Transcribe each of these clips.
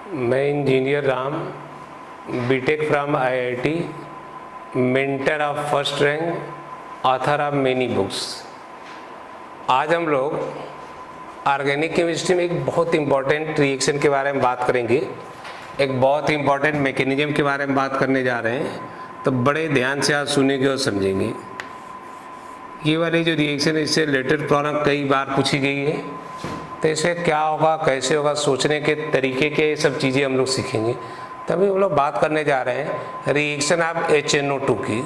मैं engineer Ram, B Tech from IIT, mentor of first rank, author of many books. आज हम लोग ऑर्गेनिक केमिस्ट्री में एक बहुत इंपॉर्टेंट रिएक्शन के बारे में बात करेंगे, एक बहुत इंपॉर्टेंट मैकेनिज्म के बारे में बात करने जा रहे हैं। तो बड़े ध्यान से आज सुनेंगे और समझेंगे। ये वाली जो रिएक्शन है इससे रिलेटेड प्रॉब्लम कई बार पूछी गई है, तो इसे क्या होगा, कैसे होगा, सोचने के तरीके के ये सब चीज़ें हम लोग सीखेंगे। तभी हम लोग बात करने जा रहे हैं रिएक्शन ऑफ HNO2 की।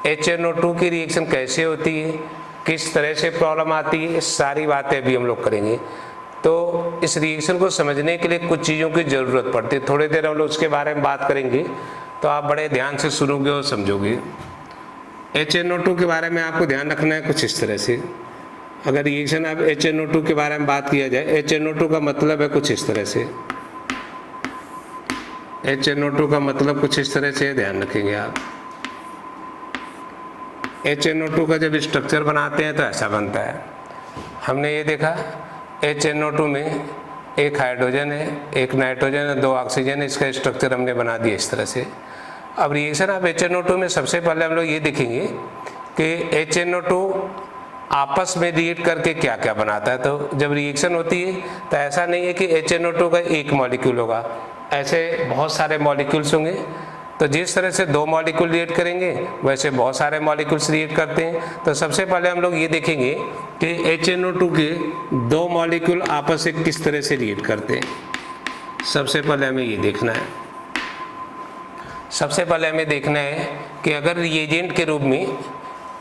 HNO2 की रिएक्शन कैसे होती है, किस तरह से प्रॉब्लम आती है, सारी बातें अभी हम लोग करेंगे। तो इस रिएक्शन को समझने के लिए कुछ चीज़ों की ज़रूरत पड़ती है। थोड़ी देर हम लोग उसके बारे में बात करेंगे, तो आप बड़े ध्यान से सुनोगे और समझोगे। HNO2 के बारे में आपको ध्यान रखना है कुछ इस तरह से। अगर रिएक्शन ऑफ HNO2 के बारे में बात किया जाए, HNO2 का मतलब है कुछ इस तरह से। HNO2 का मतलब कुछ इस तरह से, ध्यान रखेंगे आप। HNO2 का जब स्ट्रक्चर बनाते हैं तो ऐसा बनता है। हमने ये देखा HNO2 में एक हाइड्रोजन है, एक नाइट्रोजन है, 2 ऑक्सीजन है। इसका स्ट्रक्चर हमने बना दिया इस तरह से। अब रिएक्शन ऑफ HNO2 में सबसे पहले हम लोग ये देखेंगे कि HNO2 आपस में रिएक्ट करके क्या क्या बनाता है। तो जब रिएक्शन होती है तो ऐसा नहीं है कि HNO2 का एक मॉलिक्यूल होगा, ऐसे बहुत सारे मॉलिक्यूल्स होंगे। तो जिस तरह से 2 मॉलिक्यूल रिएक्ट करेंगे वैसे बहुत सारे मॉलिक्यूल्स रिएक्ट करते हैं। तो सबसे पहले हम लोग ये देखेंगे कि HNO2 के 2 मॉलिक्यूल आपस से किस तरह से रिएक्ट करते हैं। सबसे पहले हमें ये देखना है। सबसे पहले हमें देखना है कि अगर रिएजेंट के रूप में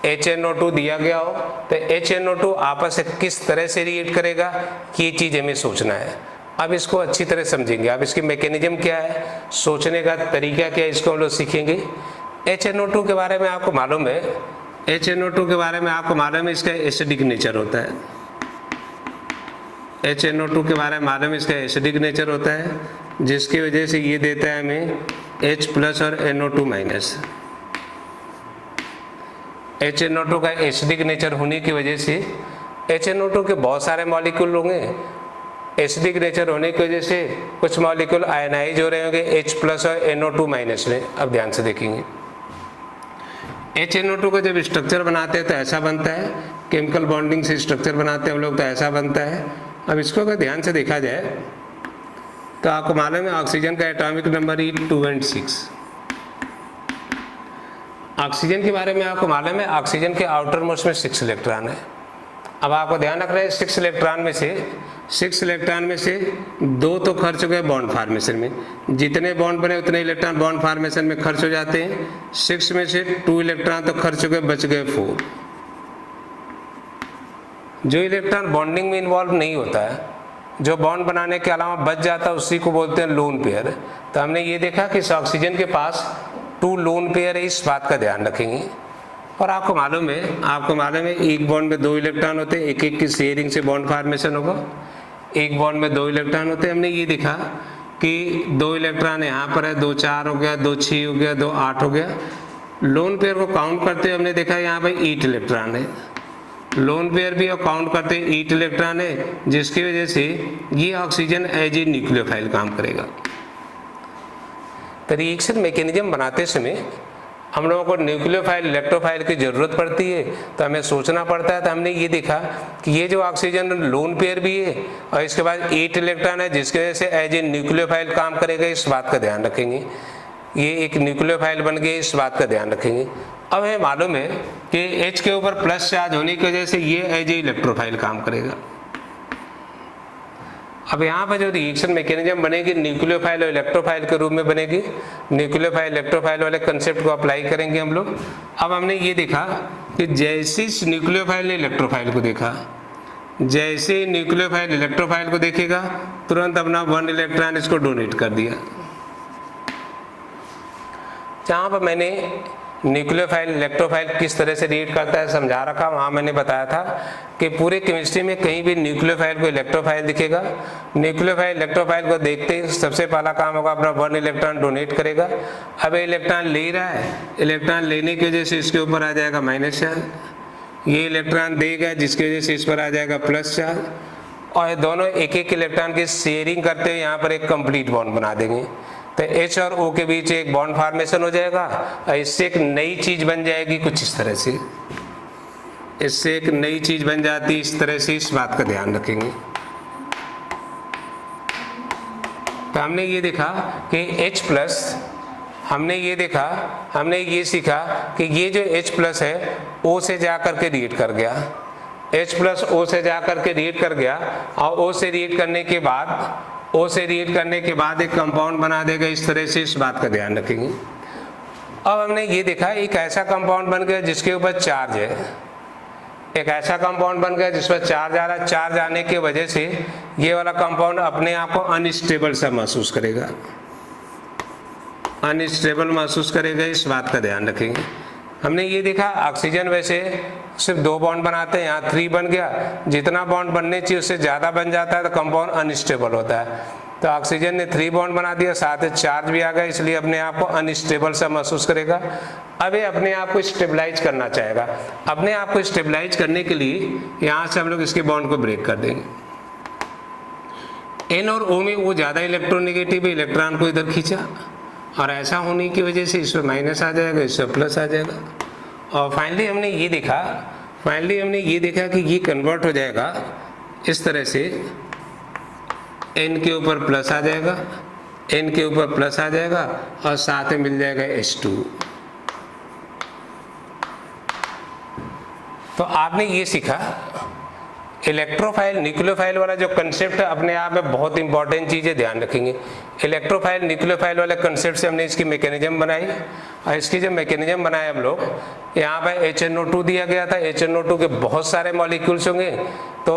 HNO2 दिया गया हो तो HNO2 आपस से किस तरह से रिएक्ट करेगा, ये चीज़ हमें सोचना है। अब इसको अच्छी तरह समझेंगे। अब इसकी मैकेनिज्म क्या है, सोचने का तरीका क्या है, इसको हम लोग सीखेंगे। HNO2 के बारे में आपको मालूम है, HNO2 के बारे में आपको मालूम है इसका एसिडिक नेचर होता है। HNO2 के बारे में मालूम है इसका एसिडिक नेचर होता है, जिसकी वजह से ये देता है हमें H+ और NO2-। HNO2 का एसिडिक नेचर होने की वजह से HNO2 के बहुत सारे मॉलिक्यूल होंगे। एसिडिक नेचर होने की वजह से कुछ मॉलिक्यूल आयनाइज हो रहे होंगे H+ और NO2- में। अब ध्यान से देखेंगे, HNO2 का जब स्ट्रक्चर बनाते हैं तो ऐसा बनता है। केमिकल बॉन्डिंग से स्ट्रक्चर बनाते हैं हम लोग तो ऐसा बनता है। अब इसको अगर ध्यान से देखा जाए तो आपको मालूम है ऑक्सीजन का एटॉमिक नंबर 2 और 6। ऑक्सीजन के बारे में आपको मालूम है ऑक्सीजन के आउटर मोस्ट में 6 इलेक्ट्रॉन है। अब आपको ध्यान रखना है 6 इलेक्ट्रॉन में से 2 तो खर्च हो गए बॉन्ड फॉर्मेशन में। जितने बॉन्ड बने उतने इलेक्ट्रॉन बॉन्ड फॉर्मेशन में खर्च हो जाते हैं। 6 में से 2 इलेक्ट्रॉन तो खर्च हो गए, बच गए 4। जो इलेक्ट्रॉन बॉन्डिंग में इन्वॉल्व नहीं होता है, जो बॉन्ड बनाने के अलावा बच जाता है, उसी को बोलते हैं लोन पेयर। तो हमने ये देखा कि इस ऑक्सीजन के पास 2 लोन पेयर है, इस बात का ध्यान रखेंगे। और आपको मालूम है एक बॉन्ड में 2 इलेक्ट्रॉन होते हैं, एक की शेयरिंग से बॉन्ड फॉर्मेशन होगा। एक बॉन्ड में 2 इलेक्ट्रॉन होते हैं। हमने ये देखा कि 2 इलेक्ट्रॉन यहाँ पर है, 2 4 हो गया, 2 6 हो गया, 2 8 हो गया। लोन पेयर को काउंट करते हुए हमने देखा यहाँ पर 8 इलेक्ट्रॉन है। लोन पेयर भी और काउंट करते 8 इलेक्ट्रॉन है, जिसकी वजह से ये ऑक्सीजन एज ए न्यूक्लियोफाइल काम करेगा। तो रिएक्शन मैकेनिज्म बनाते समय हम लोगों को न्यूक्लियोफाइल इलेक्ट्रोफाइल की ज़रूरत पड़ती है, तो हमें सोचना पड़ता है। तो हमने ये देखा कि ये जो ऑक्सीजन लोन पेयर भी है और इसके बाद 8 इलेक्ट्रॉन है, जिसकी वजह से एज ए न्यूक्लियोफाइल काम करेगा। इस बात का ध्यान रखेंगे, ये एक न्यूक्लियोफाइल बन गई, इस बात का ध्यान रखेंगे। अब हमें मालूम है कि H के ऊपर प्लस चार्ज होने की वजह से ये एज ए इलेक्ट्रोफाइल काम करेगा। अब यहाँ पर जो रिएक्शन मैकेनिज्म बनेगी न्यूक्लियोफाइल और इलेक्ट्रोफाइल के रूप में बनेगी। न्यूक्लियोफाइल इलेक्ट्रोफाइल वाले कंसेप्ट को अप्लाई करेंगे हम लोग। अब हमने ये देखा कि जैसे इस न्यूक्लियोफाइल ने इलेक्ट्रोफाइल को देखा, जैसे न्यूक्लियोफाइल इलेक्ट्रोफाइल को देखेगा तुरंत अपना 1 इलेक्ट्रॉन इसको डोनेट कर दिया। जहाँ पर मैंने न्यूक्लियोफाइल इलेक्ट्रोफाइल किस तरह से रिएक्ट करता है समझा रखा, वहाँ मैंने बताया था कि पूरे केमिस्ट्री में कहीं भी न्यूक्लियोफाइल को इलेक्ट्रोफाइल दिखेगा, न्यूक्लियोफाइल इलेक्ट्रोफाइल को देखते ही सबसे पहला काम होगा अपना 1 इलेक्ट्रॉन डोनेट करेगा। अब इलेक्ट्रॉन ले रहा है, इलेक्ट्रॉन लेने की वजह से इसके ऊपर आ जाएगा माइनस चार्ज। ये इलेक्ट्रॉन देगा जिसकी वजह से इस पर आ जाएगा प्लस चार्ज। और ये दोनों एक एक इलेक्ट्रॉन की शेयरिंग करते हुए यहाँ पर एक कंप्लीट बॉन्ड बना देंगे। तो H और O के बीच एक बॉन्ड फॉर्मेशन हो जाएगा और इससे एक नई चीज बन जाएगी कुछ इस तरह से, इससे एक नई चीज बन जाती है इस तरह से। इस बात का ध्यान रखेंगे। तो हमने ये देखा कि H+, हमने ये सीखा कि ये जो H+ है O से जा करके रिएक्ट कर गया, H+ O से जा करके रिएक्ट कर गया और O से रिएक्ट करने के बाद एक कंपाउंड बना देगा इस तरह से। इस बात का ध्यान रखेंगे। अब हमने ये देखा एक ऐसा कंपाउंड बन गया जिसके ऊपर चार्ज है, एक ऐसा कंपाउंड बन गया जिस पर चार्ज आ रहा है। चार्ज आने की वजह से ये वाला कंपाउंड अपने आप को अनस्टेबल सा महसूस करेगा, अनस्टेबल महसूस करेगा। इस बात का ध्यान रखेंगे। हमने ये देखा ऑक्सीजन वैसे सिर्फ 2 बॉन्ड बनाते हैं, यहाँ 3 बन गया। जितना बॉन्ड बनने चाहिए उससे ज़्यादा बन जाता है तो कंपाउंड अनस्टेबल होता है। तो ऑक्सीजन ने 3 बॉन्ड बना दिया, साथ ही चार्ज भी आ गया, इसलिए अपने आप को अनस्टेबल सा महसूस करेगा। अब ये अपने आप को स्टेबलाइज करना चाहेगा। अपने आप को स्टेबलाइज करने के लिए यहाँ से हम लोग इसके बॉन्ड को ब्रेक कर देंगे। N और O में वो ज़्यादा इलेक्ट्रोनेगेटिव इलेक्ट्रॉन को इधर खींचा और ऐसा होने की वजह से इसमें माइनस आ जाएगा, इसमें प्लस आ जाएगा। और फाइनली हमने ये देखा कि ये कन्वर्ट हो जाएगा इस तरह से। N के ऊपर प्लस आ जाएगा, N के ऊपर प्लस आ जाएगा और साथ में मिल जाएगा H2। तो आपने ये सीखा इलेक्ट्रोफाइल न्यूक्लियोफाइल वाला जो कंसेप्ट है अपने आप में बहुत इंपॉर्टेंट चीज़ है, ध्यान रखेंगे। इलेक्ट्रोफाइल न्यूक्लियोफाइल वाले कंसेप्ट से हमने इसकी मैकेनिज्म बनाई और इसकी जब मैकेनिज्म बनाए हम लोग, यहाँ पर HNO2 दिया गया था। HNO2 के बहुत सारे मॉलिक्यूल्स होंगे, तो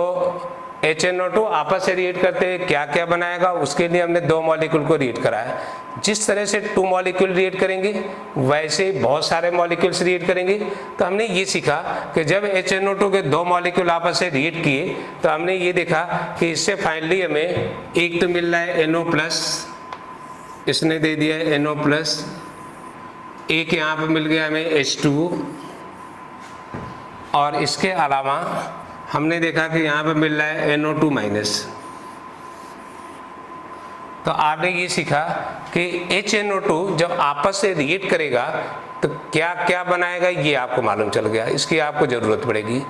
HNO2 आपस से रिएक्ट करते हुए क्या क्या बनाएगा उसके लिए हमने 2 मॉलिक्यूल को रिएक्ट कराया। जिस तरह से 2 मॉलिक्यूल रिएक्ट करेंगे वैसे ही बहुत सारे मॉलिक्यूल्स रिएक्ट करेंगे। तो हमने ये सीखा कि जब HNO2 के 2 मॉलिक्यूल आपस से रिएक्ट किए तो हमने ये देखा कि इससे फाइनली हमें एक तो मिल रहा है NO+, इसने दे दिया है NO+, एक यहाँ पर मिल गया हमें H2, और इसके अलावा हमने देखा कि यहाँ पे मिल रहा है NO2-। तो आपने ये सीखा कि HNO2 जब आपस से रिएक्ट करेगा तो क्या क्या बनाएगा ये आपको मालूम चल गया, इसकी आपको ज़रूरत पड़ेगी।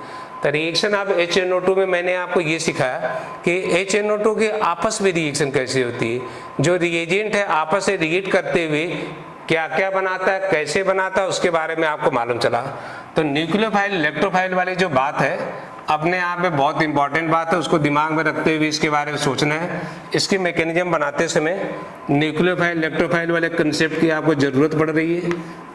तो रिएक्शन आप HNO2 में मैंने आपको ये सिखाया कि HNO2 के आपस में रिएक्शन कैसे होती है, जो रिएजेंट है आपस से रिएक्ट करते हुए क्या क्या बनाता है, कैसे बनाता है, उसके बारे में आपको मालूम चला। तो न्यूक्लियोफाइल इलेक्ट्रोफाइल वाली जो बात है अपने आप में बहुत इंपॉर्टेंट बात है, उसको दिमाग में रखते हुए इसके बारे में सोचना है। इसकी मैकेनिज्म बनाते समय न्यूक्लियोफाइल इलेक्ट्रोफाइल वाले कंसेप्ट की आपको ज़रूरत पड़ रही है,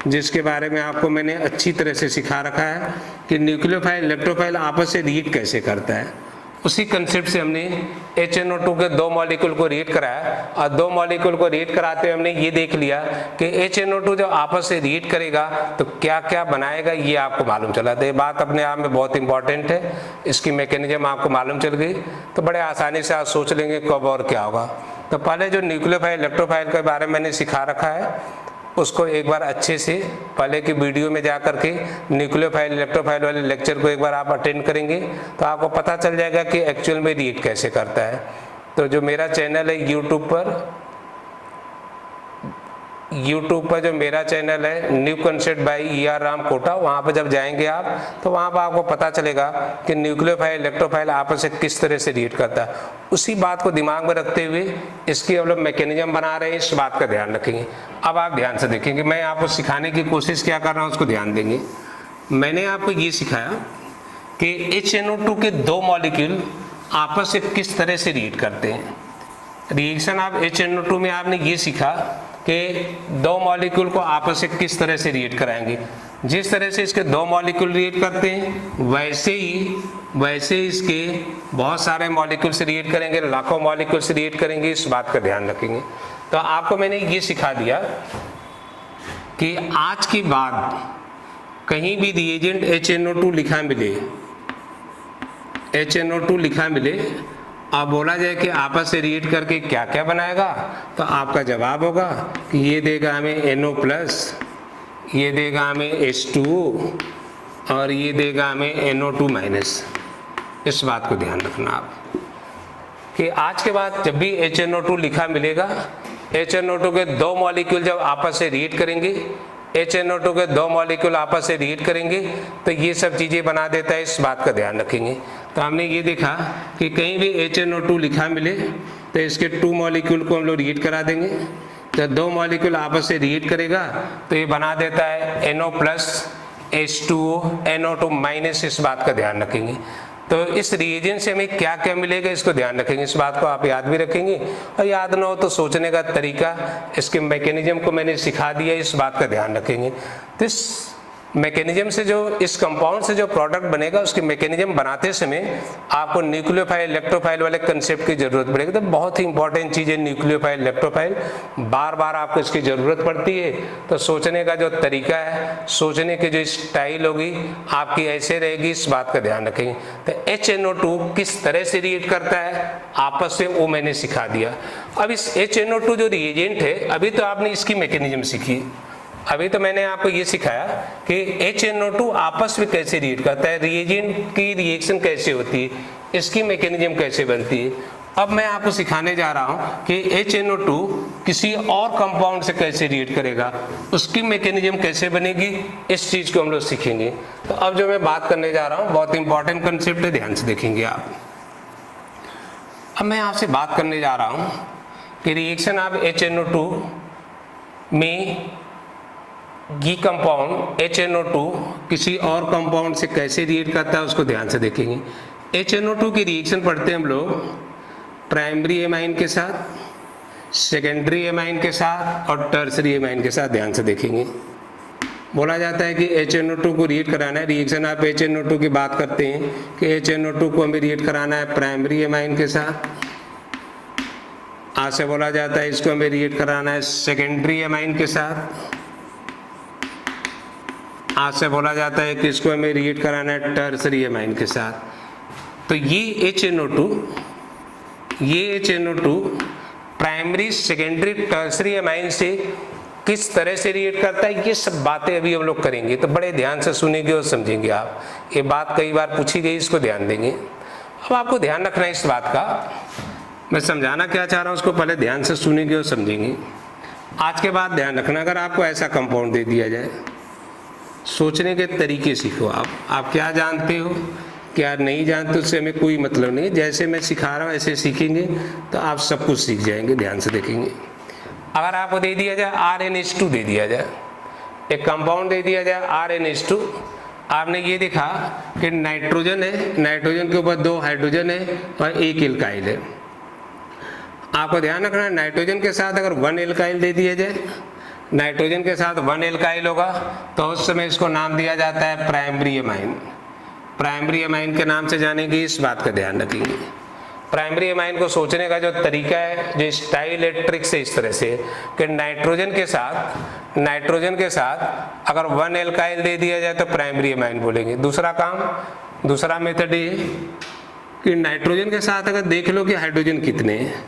जिसके बारे में आपको मैंने अच्छी तरह से सिखा रखा है कि न्यूक्लियोफाइल इलेक्ट्रोफाइल आपस से रिएक्ट कैसे करता है। उसी कंसेप्ट से हमने HNO2 के 2 मॉलिक्यूल को रिएक्ट कराया और 2 मॉलिक्यूल को रिएक्ट कराते हुए हमने ये देख लिया कि HNO2 जब आपस से रिएक्ट करेगा तो क्या क्या बनाएगा ये आपको मालूम चला। तो ये बात अपने आप में बहुत इंपॉर्टेंट है, इसकी मैकेनिज्म आपको मालूम चल गई तो बड़े आसानी से आप सोच लेंगे कब और क्या होगा। तो पहले जो न्यूक्लियोफाइल इलेक्ट्रोफाइल के बारे में मैंने सिखा रखा है उसको एक बार अच्छे से पहले की वीडियो में जा करके न्यूक्लियोफाइल इलेक्ट्रोफाइल वाले लेक्चर को एक बार आप अटेंड करेंगे तो आपको पता चल जाएगा कि एक्चुअल में रिएक्ट कैसे करता है। तो जो मेरा चैनल है यूट्यूब पर जो मेरा चैनल है new concept by ER Ram Kota, वहाँ पर जब जाएंगे आप तो वहाँ पर आपको पता चलेगा कि न्यूक्लियोफाइल इलेक्ट्रोफाइल आपस से किस तरह से रिएक्ट करता है। उसी बात को दिमाग में रखते हुए इसकी हम लोग मैकेनिज्म बना रहे हैं, इस बात का ध्यान रखेंगे। अब आप ध्यान से देखेंगे, मैं आपको सिखाने की कोशिश क्या कर रहा हूँ उसको ध्यान देंगे। मैंने आपको ये सिखाया कि HNO2 के 2 मॉलिक्यूल आपस से किस तरह से रिएक्ट करते हैं। रिएक्शन आप HNO2 में आपने ये सीखा कि 2 मॉलिक्यूल को आपस से किस तरह से रिएक्ट कराएंगे। जिस तरह से इसके 2 मॉलिक्यूल रिएक्ट करते हैं वैसे ही इसके बहुत सारे मॉलिक्यूल से रिएक्ट करेंगे, लाखों मॉलिक्यूल से रिएक्ट करेंगे, इस बात का ध्यान रखेंगे। तो आपको मैंने ये सिखा दिया कि आज के बाद कहीं भी रिएजेंट HNO2 लिखा मिले अब बोला जाए कि आपस से रिएक्ट करके क्या क्या बनाएगा तो आपका जवाब होगा कि ये देगा हमें NO+, ये देगा हमें H2 और ये देगा हमें NO2-। इस बात को ध्यान रखना आप। कि आज के बाद जब भी HNO2 लिखा मिलेगा, HNO2 के दो मॉलिक्यूल जब आपस से रिएक्ट करेंगे, HNO2 के दो मॉलिक्यूल आपस से रिएक्ट करेंगे तो ये सब चीज़ें बना देता है, इस बात का ध्यान रखेंगे। तो हमने ये देखा कि कहीं भी HNO2 लिखा मिले तो इसके 2 मॉलिक्यूल को हम लोग रिएक्ट करा देंगे। जब 2 मॉलिक्यूल आपस से रिएक्ट करेगा तो ये बना देता है NO plus H2O NO2 minus, इस बात का ध्यान रखेंगे। तो इस रिएजेंट से हमें क्या क्या मिलेगा इसको ध्यान रखेंगे, इस बात को आप याद भी रखेंगे। और याद ना हो तो सोचने का तरीका, इसके मैकेनिज्म को मैंने सिखा दिया, इस बात का ध्यान रखेंगे। तो इस मैकेनिज्म से जो इस कंपाउंड से जो प्रोडक्ट बनेगा उसके मैकेनिज्म बनाते समय आपको न्यूक्लियोफाइल इलेक्ट्रोफाइल वाले कंसेप्ट की जरूरत पड़ेगी। तो बहुत ही इंपॉर्टेंट चीज़ है न्यूक्लियोफाइल इलेक्ट्रोफाइल, बार बार आपको इसकी जरूरत पड़ती है। तो सोचने का जो तरीका है, सोचने की जो स्टाइल होगी आपकी ऐसे रहेगी, इस बात का ध्यान रखेंगे। तो HNO2 किस तरह से रिएक्ट करता है आपस से, वो मैंने सिखा दिया। अब इस HNO2 जो रिएजेंट है, अभी तो आपने इसकी मैकेनिज्म सीखी, अभी तो मैंने आपको ये सिखाया कि HNO2 आपस में कैसे रिएक्ट करता है, रिएजेंट की रिएक्शन कैसे होती है, इसकी मैकेनिज्म कैसे बनती है। अब मैं आपको सिखाने जा रहा हूं कि HNO2 किसी और कंपाउंड से कैसे रिएक्ट करेगा, उसकी मैकेनिज्म कैसे बनेगी, इस चीज को हम लोग सीखेंगे। तो अब जो मैं बात करने जा रहा हूं बहुत इंपॉर्टेंट कंसेप्ट है, ध्यान से देखेंगे आप। अब मैं आपसे बात करने जा रहा हूं कि रिएक्शन ऑफ HNO2 में ये कंपाउंड HNO2 किसी और कंपाउंड से कैसे रिएक्ट करता है उसको ध्यान से देखेंगे। HNO2 की रिएक्शन पढ़ते हैं हम लोग प्राइमरी एमाइन के साथ, सेकेंडरी एमाइन के साथ और टर्सरी एमाइन के साथ, ध्यान से देखेंगे। बोला जाता है कि HNO2 को रिएक्ट कराना है, रिएक्शन आप HNO2 की बात करते हैं कि HNO2 को हमें रिएक्ट कराना है प्राइमरी एमाइन के साथ, आज से बोला जाता है इसको हमें रिएक्ट कराना है सेकेंडरी एमाइन के साथ, आज से बोला जाता है कि इसको हमें रिएक्ट कराना है टर्सरी एमाइन के साथ। तो ये HNO2 primary secondary tertiary amine से किस तरह से रिएक्ट करता है, ये सब बातें अभी हम लोग करेंगे। तो बड़े ध्यान से सुनेंगे और समझेंगे आप, ये बात कई बार पूछी गई, इसको ध्यान देंगे। अब आपको ध्यान रखना है इस बात का, मैं समझाना क्या चाह रहा हूँ उसको पहले ध्यान से सुनेंगे और समझेंगे। आज के बाद ध्यान रखना, अगर आपको ऐसा कंपाउंड दे दिया जाए, सोचने के तरीके सीखो। आप क्या जानते हो क्या नहीं जानते उससे हमें कोई मतलब नहीं, जैसे मैं सिखा रहा हूँ ऐसे सीखेंगे तो आप सब कुछ सीख जाएंगे, ध्यान से देखेंगे। अगर आपको दे दिया जाए RnH2 दे दिया जाए, एक कंपाउंड दे दिया जाए RnH2, आपने ये देखा कि नाइट्रोजन है, नाइट्रोजन के ऊपर 2 हाइड्रोजन है और 1 एल्काइल है। आपको ध्यान रखना है नाइट्रोजन के साथ अगर 1 एल्काइल दे दिया जाए, नाइट्रोजन के साथ 1 एल्काइल होगा तो उस समय इसको नाम दिया जाता है प्राइमरी एमाइन। प्राइमरी एमाइन के नाम से जानेंगे, इस बात का ध्यान रखेंगे। प्राइमरी एमाइन को सोचने का जो तरीका है, जो स्टाइल है, ट्रिक से इस तरह से कि नाइट्रोजन के साथ अगर 1 एल्काइल दे दिया जाए तो प्राइमरी एमाइन बोलेंगे। दूसरा मेथड ये कि नाइट्रोजन के साथ अगर देख लो कि हाइड्रोजन कितने हैं,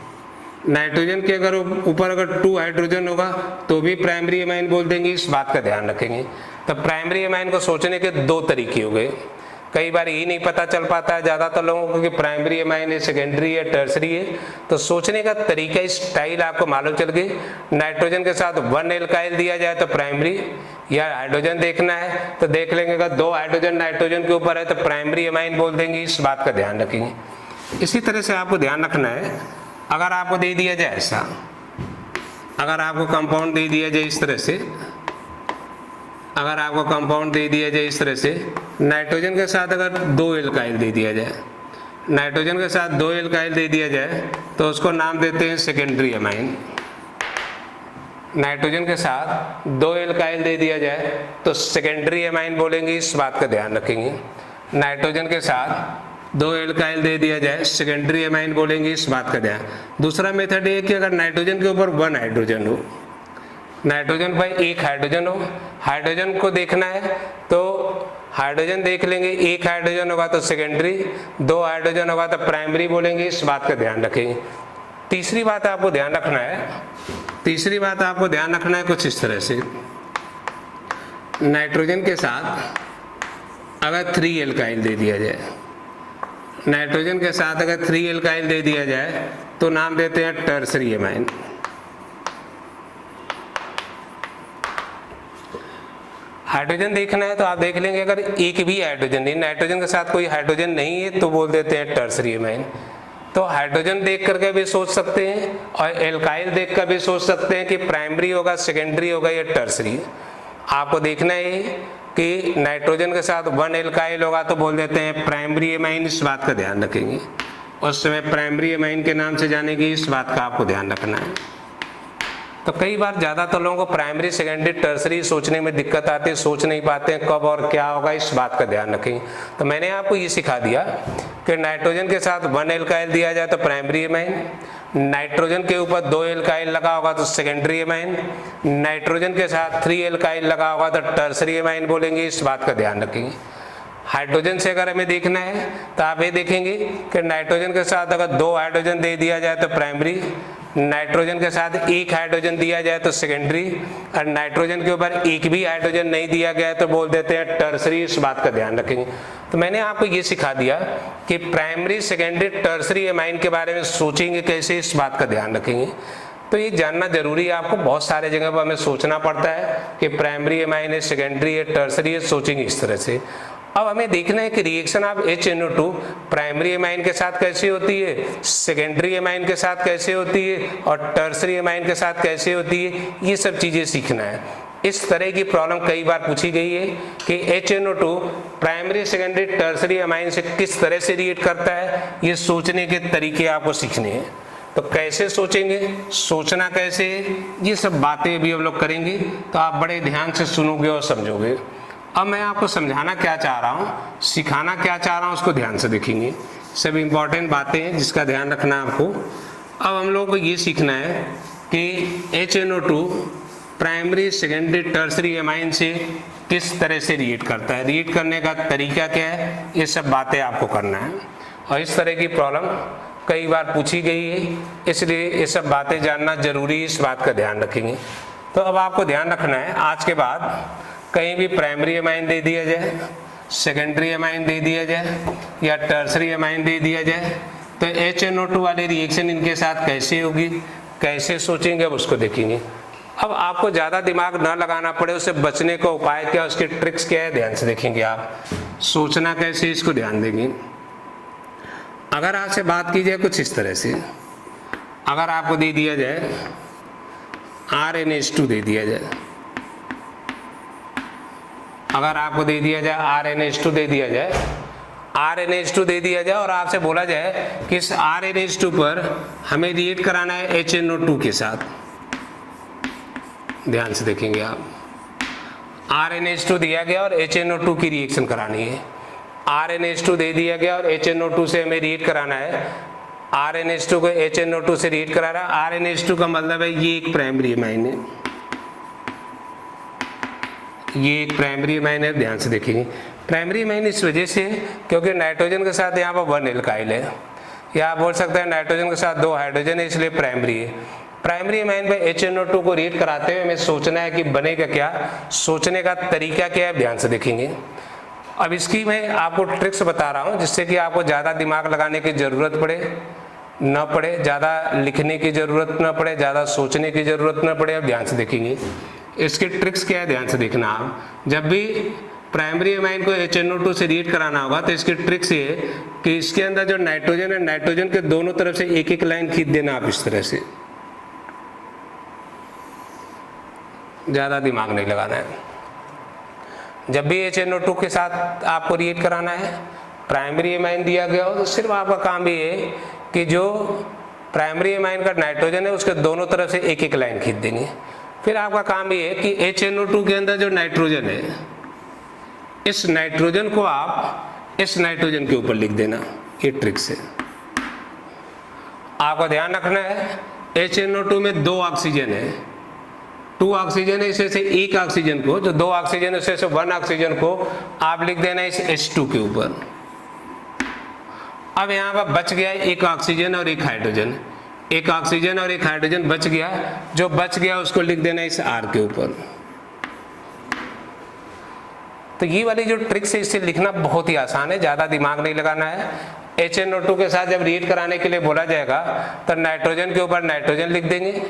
नाइट्रोजन के अगर ऊपर अगर 2 हाइड्रोजन होगा तो भी प्राइमरी एमाइन बोल देंगे, इस बात का ध्यान रखेंगे। तो प्राइमरी एमाइन को सोचने के 2 तरीके हो गए। कई बार यही नहीं पता चल पाता है ज़्यादातर लोगों को कि प्राइमरी एमाइन है, सेकेंडरी है, टर्सरी है। तो सोचने का तरीका, स्टाइल आपको मालूम चल गई। नाइट्रोजन के साथ 1 एल्काइल दिया जाए तो प्राइमरी, या हाइड्रोजन देखना है तो देख लेंगे अगर 2 हाइड्रोजन नाइट्रोजन के ऊपर है तो प्राइमरी एमाइन बोल देंगे, इस बात का ध्यान रखेंगे। इसी तरह से आपको ध्यान रखना है, अगर आपको दे दिया जाए ऐसा, अगर आपको कंपाउंड दे दिया जाए इस तरह से, अगर आपको कंपाउंड दे दिया जाए इस तरह से, नाइट्रोजन के साथ अगर 2 एल्काइल दे दिया जाए, नाइट्रोजन के साथ 2 एल्काइल दे दिया जाए तो उसको नाम देते हैं सेकेंडरी एमाइन। नाइट्रोजन के साथ 2 एल्काइल दे दिया जाए तो सेकेंडरी एमाइन बोलेंगे, इस बात का ध्यान रखेंगे। नाइट्रोजन के साथ 2 एल्काइल दे दिया जाए सेकेंडरी एमाइन बोलेंगे, इस बात का ध्यान। दूसरा मेथड ये कि अगर नाइट्रोजन के ऊपर 1 हाइड्रोजन हो, नाइट्रोजन पर 1 हाइड्रोजन हो, हाइड्रोजन को देखना है तो हाइड्रोजन देख लेंगे, 1 हाइड्रोजन होगा तो सेकेंडरी, 2 हाइड्रोजन होगा तो प्राइमरी बोलेंगे, इस बात का ध्यान रखेंगे। तीसरी बात आपको ध्यान रखना है कुछ इस तरह से, नाइट्रोजन के साथ अगर 3 एल्काइल दे दिया जाए, नाइट्रोजन के साथ अगर 3 एल्काइल दे दिया जाए तो नाम देते हैं टर्सरी एमाइन। हाइड्रोजन देखना है तो आप देख लेंगे, अगर एक भी हाइड्रोजन नहीं, नाइट्रोजन के साथ कोई हाइड्रोजन नहीं है तो बोल देते हैं टर्सरी एमाइन। तो हाइड्रोजन देख करके भी सोच सकते हैं और एल्काइल देख कर भी सोच सकते हैं कि प्राइमरी होगा, सेकेंडरी होगा या टर्सरी। आपको देखना है कि नाइट्रोजन के साथ 1 एल्काइल होगा तो बोल देते हैं प्राइमरी एमाइन, इस बात का ध्यान रखेंगे। उस समय प्राइमरी एमाइन के नाम से जानेंगे, इस बात का आपको ध्यान रखना है। तो कई बार ज़्यादातर लोगों को प्राइमरी, सेकेंडरी, टर्सरी सोचने में दिक्कत आती है, सोच नहीं पाते हैं कब और क्या होगा, इस बात का ध्यान रखें। तो मैंने आपको ये सिखा दिया कि नाइट्रोजन के साथ 1 एल्काइल दिया जाए तो प्राइमरी एमाइन, नाइट्रोजन के ऊपर 2 एल्काइल लगा होगा तो सेकेंडरी एमाइन, नाइट्रोजन के साथ 3 एल्काइल लगा होगा तो टर्सरी एमाइन बोलेंगे, इस बात का ध्यान रखेंगे। हाइड्रोजन से अगर हमें देखना है तो आप ये देखेंगे कि नाइट्रोजन के साथ अगर 2 हाइड्रोजन दे दिया जाए तो प्राइमरी, नाइट्रोजन के साथ 1 हाइड्रोजन दिया जाए तो सेकेंडरी, और नाइट्रोजन के ऊपर एक भी हाइड्रोजन नहीं दिया गया तो बोल देते हैं टर्सरी, इस बात का ध्यान रखेंगे। तो मैंने आपको ये सिखा दिया कि प्राइमरी, सेकेंडरी, टर्सरी एमाइन के बारे में सोचेंगे कैसे, इस बात का ध्यान रखेंगे। तो ये जानना जरूरी है आपको, बहुत सारे जगह पर हमें सोचना पड़ता है कि प्राइमरी एमाइन है, सेकेंडरी है, टर्सरी है, सोचेंगे इस तरह से। अब हमें देखना है कि reaction of HNO2 primary amine के साथ कैसे होती है, सेकेंडरी एमाइन के साथ कैसे होती है और टर्सरी एमाइन के साथ कैसे होती है, ये सब चीजें सीखना है। इस तरह की प्रॉब्लम कई बार पूछी गई है कि HNO2 primary, secondary, tertiary amine से किस तरह से रिएक्ट करता है, ये सोचने के तरीके आपको सीखने हैं। तो कैसे सोचेंगे, सोचना कैसे, ये सब बातें भी हम लोग करेंगे, तो आप बड़े ध्यान से सुनोगे और समझोगे। अब मैं आपको समझाना क्या चाह रहा हूँ, सिखाना क्या चाह रहा हूँ, उसको ध्यान से देखेंगे। सब इंपॉर्टेंट बातें हैं जिसका ध्यान रखना है आपको। अब हम लोग को ये सीखना है कि HNO2 primary, secondary, tertiary amine से किस तरह से रिएक्ट करता है, रिएक्ट करने का तरीका क्या है, ये सब बातें आपको करना है। और इस तरह की प्रॉब्लम कई बार पूछी गई है, इसलिए ये सब बातें जानना जरूरी है, इस बात का ध्यान रखेंगे। तो अब आपको ध्यान रखना है, आज के बाद कहीं भी प्राइमरी एमाइन दे दिया जाए, सेकेंडरी एमाइन दे दिया जाए या टर्सरी एमाइन दे दिया जाए तो HNO2 वाली रिएक्शन इनके साथ कैसे होगी, कैसे सोचेंगे, अब उसको देखेंगे। अब आपको ज़्यादा दिमाग ना लगाना पड़े, उससे बचने का उपाय क्या, उसके ट्रिक्स क्या है, ध्यान से देखेंगे आप। सोचना कैसे, इसको ध्यान देंगे। अगर आपसे बात की जाए कुछ इस तरह से, अगर आपको दे दिया जाए RNH2 दे दिया जाए, अगर आपको दे दिया जाए RNH2 दे दिया जाए, RNH2 दे दिया जाए और आपसे बोला जाए कि इस RNH2 पर हमें रिएक्ट कराना है HNO2 के साथ, ध्यान से देखेंगे आप। RNH2 दिया गया और HNO2 की रिएक्शन करानी है। RNH2 दे दिया गया और HNO2 से हमें रिएक्ट कराना है, RNH2 को HNO2 से रिएक्ट करा रहा है। RNH2 का मतलब है ये एक प्राइमरी एमाइन है, ये एक प्राइमरी एमाइन है, ध्यान से देखेंगे। प्राइमरी एमाइन इस वजह से क्योंकि नाइट्रोजन के साथ यहाँ पर 1 एल्काइल है, या आप बोल सकते हैं नाइट्रोजन के साथ 2 हाइड्रोजन है, इसलिए प्राइमरी है। प्राइमरी एमाइन पे HNO2 को रिएक्ट कराते हुए हमें सोचना है कि बनेगा क्या, सोचने का तरीका क्या है, ध्यान से देखेंगे। अब इसकी मैं आपको ट्रिक्स बता रहा हूँ जिससे कि आपको ज़्यादा दिमाग लगाने की ज़रूरत न पड़े, ज़्यादा लिखने की ज़रूरत न पड़े, ज़्यादा सोचने की ज़रूरत न पड़े। अब ध्यान से देखेंगे इसके ट्रिक्स क्या है, ध्यान से देखना आप। जब भी प्राइमरी एमाइन को HNO2 से रिएक्ट कराना होगा तो इसकी ट्रिक्स ये है कि इसके अंदर जो नाइट्रोजन है, नाइट्रोजन के दोनों तरफ से एक एक लाइन खींच देना आप इस तरह से, ज़्यादा दिमाग नहीं लगाना है। जब भी HNO2 के साथ आपको रिएक्ट कराना है, प्राइमरी एमाइन दिया गया हो तो सिर्फ आपका काम ये है कि जो प्राइमरी एमाइन का नाइट्रोजन है उसके दोनों तरफ से एक एक लाइन खींच देंगे। फिर आपका काम ये है कि HNO2 के अंदर जो नाइट्रोजन है, इस नाइट्रोजन को आप इस नाइट्रोजन के ऊपर लिख देना, ये ट्रिक से। आपको ध्यान रखना है HNO2 में 2 ऑक्सीजन है, 2 ऑक्सीजन है, इसमें से 1 ऑक्सीजन को, जो 2 ऑक्सीजन है उसमें से 1 ऑक्सीजन को आप लिख देना इस H2 के ऊपर। अब यहाँ पर बच गया 1 ऑक्सीजन और 1 हाइड्रोजन, 1 ऑक्सीजन और 1 हाइड्रोजन बच गया, जो बच गया उसको लिख देना इस R के ऊपर। तो ये वाली जो ट्रिक्स है इससे लिखना बहुत ही आसान है, ज़्यादा दिमाग नहीं लगाना है। HNO2 के साथ जब रिएक्ट कराने के लिए बोला जाएगा तो नाइट्रोजन के ऊपर नाइट्रोजन लिख देंगे,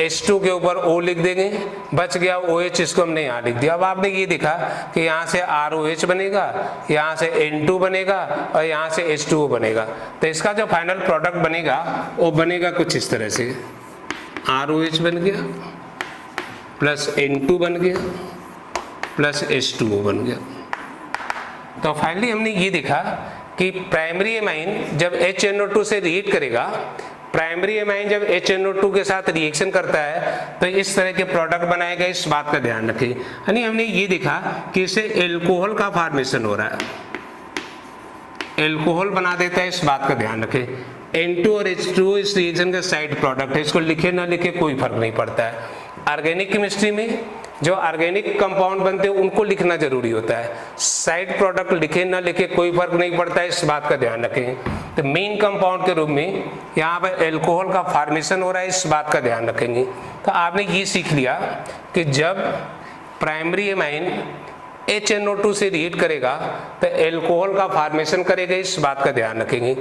H2 के ऊपर O लिख देंगे, बच गया OH, इसको हमने यहाँ लिख दिया। अब आपने ये देखा कि यहाँ से ROH बनेगा, यहाँ से N2 बनेगा और यहाँ से H2O बनेगा। तो इसका जो फाइनल प्रोडक्ट बनेगा वो बनेगा कुछ इस तरह से, ROH बन गया प्लस N2 बन गया प्लस H2O बन गया। तो फाइनली हमने ये देखा कि प्राइमरी एमाइन जब HNO2 से रिएक्ट करेगा, प्राइमरी एमाइन जब HNO2 के साथ रिएक्शन करता है तो इस तरह के प्रोडक्ट बनाएगा, इस बात का ध्यान रखें। यानी हमने ये देखा कि इससे एल्कोहल का फॉर्मेशन हो रहा है, एल्कोहल बना देता है, इस बात का ध्यान रखें। N2 और H2O इस रिएक्शन का साइड प्रोडक्ट है, इसको लिखे ना लिखे कोई फर्क नहीं पड़ता है। ऑर्गेनिक केमिस्ट्री में जो ऑर्गेनिक कंपाउंड बनते हैं उनको लिखना जरूरी होता है, साइड प्रोडक्ट लिखे ना लिखे कोई फर्क नहीं पड़ता है, इस बात का ध्यान रखें। तो मेन कंपाउंड के रूप में यहाँ पर एल्कोहल का फॉर्मेशन हो रहा है, इस बात का ध्यान रखेंगे। तो आपने ये सीख लिया कि जब प्राइमरी एमाइन HNO2 से रिएक्ट करेगा तो एल्कोहल का फॉर्मेशन करेगा, इस बात का ध्यान रखेंगे।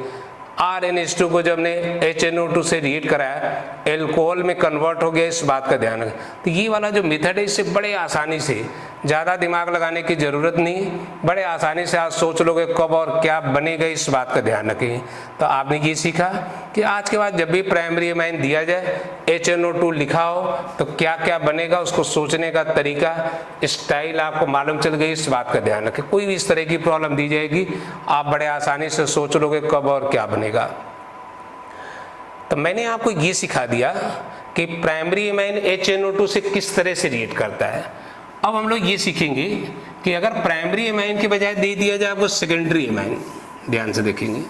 RNH2 को जब हमने HNO2 से रिएक्ट कराया एल्कोहल में कन्वर्ट हो गया, इस बात का ध्यान रखें। तो ये वाला जो मेथड है इससे बड़े आसानी से, ज़्यादा दिमाग लगाने की ज़रूरत नहीं, बड़े आसानी से आप सोच लोगे कब और क्या बनेगा, इस बात का ध्यान रखें। तो आपने ये सीखा कि आज के बाद जब भी प्राइमरी एमाइन दिया जाए, HNO2 लिखा हो तो क्या क्या बनेगा, उसको सोचने का तरीका, स्टाइल आपको मालूम चल गई, इस बात का ध्यान रखें। कोई भी इस तरह की प्रॉब्लम दी जाएगी आप बड़े आसानी से सोच लोगे कब और क्या बनेगा। तो मैंने आपको ये सिखा दिया कि प्राइमरी एमाइन HNO2 से किस तरह से रिएक्ट करता है। अब हम लोग ये सीखेंगे कि अगर प्राइमरी एमाइन के बजाय दे दिया जाए आपको सेकेंडरी एमाइन, ध्यान से देखेंगे,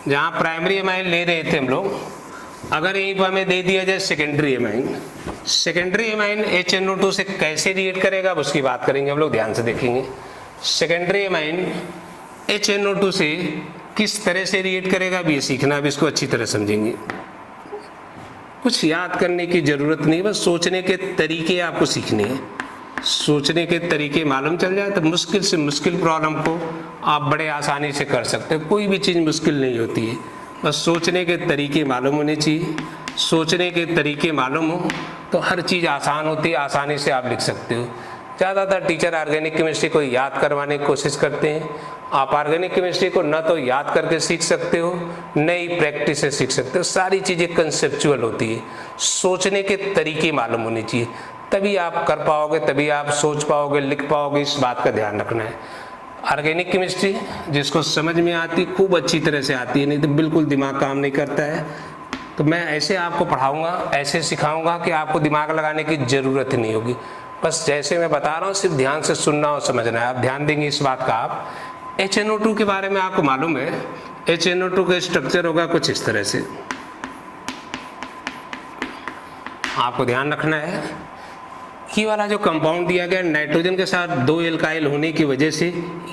जहाँ प्राइमरी एमाइन ले रहे थे हम लोग, अगर यहीं पर हमें दे दिया जाए secondary amine, secondary amine HNO2 से कैसे रिएक्ट करेगा अब उसकी बात करेंगे हम लोग, ध्यान से देखेंगे। सेकेंडरी एमाइन HNO2 से किस तरह से रिएक्ट करेगा अब ये सीखना, अब इसको अच्छी तरह समझेंगे। कुछ याद करने की जरूरत नहीं, बस सोचने के तरीके आपको सीखने हैं। सोचने के तरीके मालूम चल जाए तो मुश्किल से मुश्किल प्रॉब्लम को आप बड़े आसानी से कर सकते हो। कोई भी चीज़ मुश्किल नहीं होती है, बस सोचने के तरीके मालूम होने चाहिए। सोचने के तरीके मालूम हो तो हर चीज़ आसान होती है, आसानी से आप लिख सकते हो। ज़्यादातर टीचर ऑर्गेनिक केमिस्ट्री को याद करवाने की कोशिश करते हैं। आप ऑर्गेनिक केमिस्ट्री को न तो याद करके सीख सकते हो, न ही प्रैक्टिस से सीख सकते हो। सारी चीज़ें कंसेप्चुअल होती है, सोचने के तरीके मालूम होने चाहिए, तभी आप कर पाओगे, तभी आप सोच पाओगे, लिख पाओगे, इस बात का ध्यान रखना है। ऑर्गेनिक केमिस्ट्री जिसको समझ में आती खूब अच्छी तरह से आती है, नहीं तो बिल्कुल दिमाग काम नहीं करता है। तो मैं ऐसे आपको पढ़ाऊंगा, ऐसे सिखाऊंगा कि आपको दिमाग लगाने की ज़रूरत ही नहीं होगी। बस जैसे मैं बता रहा हूँ सिर्फ ध्यान से सुनना और समझना है। आप ध्यान देंगे इस बात का। आप HNO2 के बारे में आपको मालूम है, HNO2 का स्ट्रक्चर होगा कुछ इस तरह से। आपको ध्यान रखना है ये वाला जो कंपाउंड दिया गया नाइट्रोजन के साथ 2 एल्काइल होने की वजह से